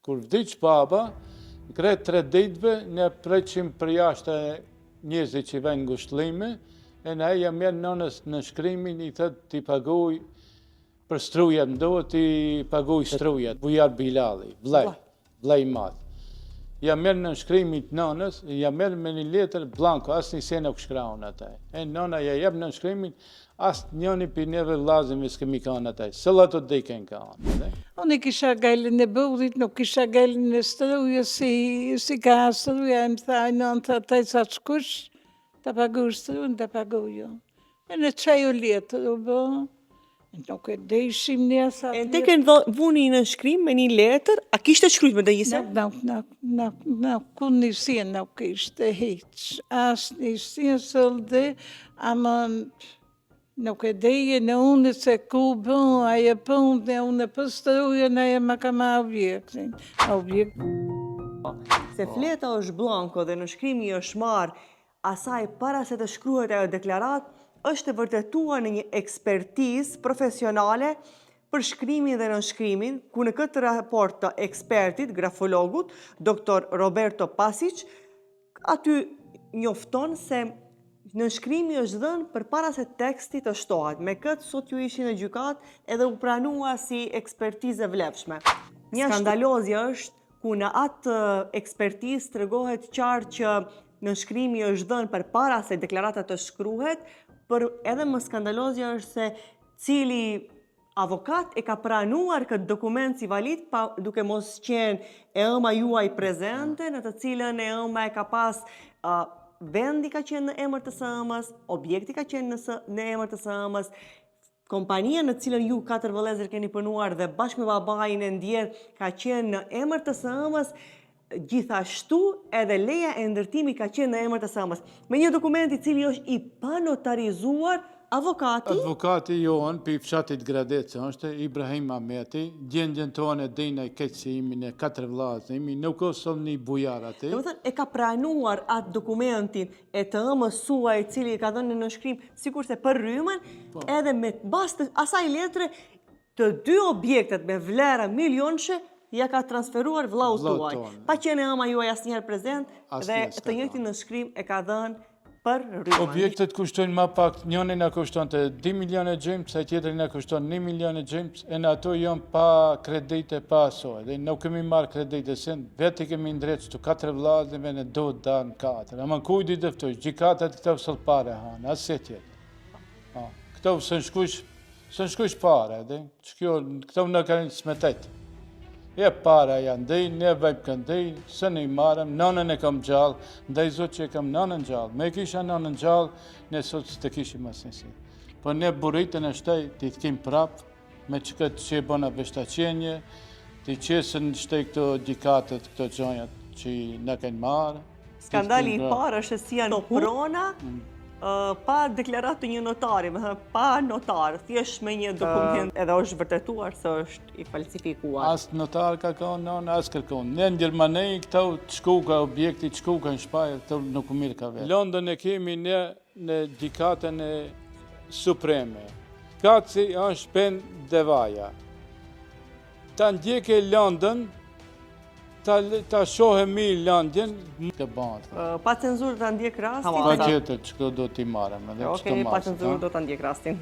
Kur vdiq baba, kretë 3 ditëve, ne preqim për jashtë njerëzit që vënë ngushtëllime, e ne ja merë nënës në shkrimin, i thëtë t'i paguj për strujat, ndohet t'i paguj strujat, Bujar Bilali, vllai madh. Ja merë në shkrimin të nënës, ja merë me një letër blanko, asë një se nuk shkraun ataj. E nëna ja jep në shkrimin, asë njëni për neve vlazëmi s'kemi kanë ataj, sëllat të diken kanë. Unë kisha gallin e burrit, nuk kisha gallin e strujës, si ka struja, më tha, nëntë ataj sa shkush, të pagu strujën, të pagu jo. E në qaj u letër, u bë, nuk e dejshim një sa... E te kënë vuni në shkrim me një letër, a kishte shkrujt me dhe jise? Nuk, kun njësien nuk ishte hiq. As njësien sëllë ama nuk e deje në unë se ku bën, aje pun dhe unë për strujën, aje ma ka ma objektin. Se fleta është blanko dhe në shkrimi është marë asaj para se të shkruhet ajo deklarat, është të vërtetuar në një ekspertizë profesionale për shkrimin dhe nënshkrimin, ku në këtë raport të ekspertit, grafologut, Dr. Roberto Pasic, aty njofton se nënshkrimi është dhënë përpara se teksti të shtohet. Me këtë sot ju ishin në gjykat edhe u pranua si ekspertizë e vlefshme. Një skandalozja është ku në atë ekspertizë tregohet qartë që nënshkrimi është dhënë përpara se deklarata të shkruhet, për edhe më skandalozja është se cili avokat e ka pranuar këtë dokument si valid duke mos qenë e ëma juaj prezente, në të cilën e ëma e ka pas vendi ka qenë në emër të së-ëmës, objekti ka qenë në emër të së-ëmës, kompania në cilën ju 4 vëllezër keni punuar dhe bashkë me babain e ndjer ka qenë në emër të së-ëmës, gjithashtu edhe leja e ndërtimi ka qenë në emër të së-ëmës. Me një dokument i cili është i panotarizuar, Advokati jonë, për fshatit Gradec, është Ibrahim Ahmeti, gjendjen tonë e dina i keqësimin e 4 vllazëmi, nuk është një bujar ati. Do të thënë, e ka pranuar atë dokumentin e të ëmës suaj i cili ka dhënë në nënshkrim, sikur se për rrymën, edhe me bazë të asaj letre, të 2 objektet me vlera milionëshe, ja ka transferuar vllau tuaj. Pa qenë ëma juaj asnjëherë prezent dhe të njëjtin nënshkrim e ka dhënë për rrymën. Objektet kushtojnë ma pak, njëni na kushton të 2 milione gjimës, a tjetëri na kushton 1 milione gjimës, e në ato janë pa kredite, pa asoj. Dhe nuk kemi marrë kredite, se veti kemi ndreqë të 4 vllazëve në do të danë 4. Ama kujdi dëftoj, gjikatat këto sëllë pare hanë, asë tjetë. Këto së nshkush pare, këto në kanë smetet. E para janë dhej, ne vajpë kanë dhej, së në i marëm, nënën e kam gjallë, ndaj zotë që e kam nënën gjallë. Me kisha nënën gjallë, ne sot së të kishim asnjësi. Po ne buritën e shtej, ti të kim prapë, me që këtë që e bona veshtaqenje, ti qesën në shtej këto gjikatët, këto gjonjat që në kanë marë. Skandali i parë është si janë prona, pa deklarat të një notari, pa notar, thjesht me një dokument, edhe është vërtetuar se është i falsifikuar. Asë notar ka konë, nënë, asë kërkonë. Ne në Gjermanej, këto të shku ka objekti, të shku ka në Shpajër, këto nuk mirë ka vetë. Londën e kemi ne në gjikatën e supreme. Kaci është pen devaja. Ta ndjeke Londën, ta shohemi Londën, të bandë. Pa cenzurë të ndjek rastin? Pa qëtër që këto do t'i marëm. Okej, pa cenzurë do të ndjek rastin.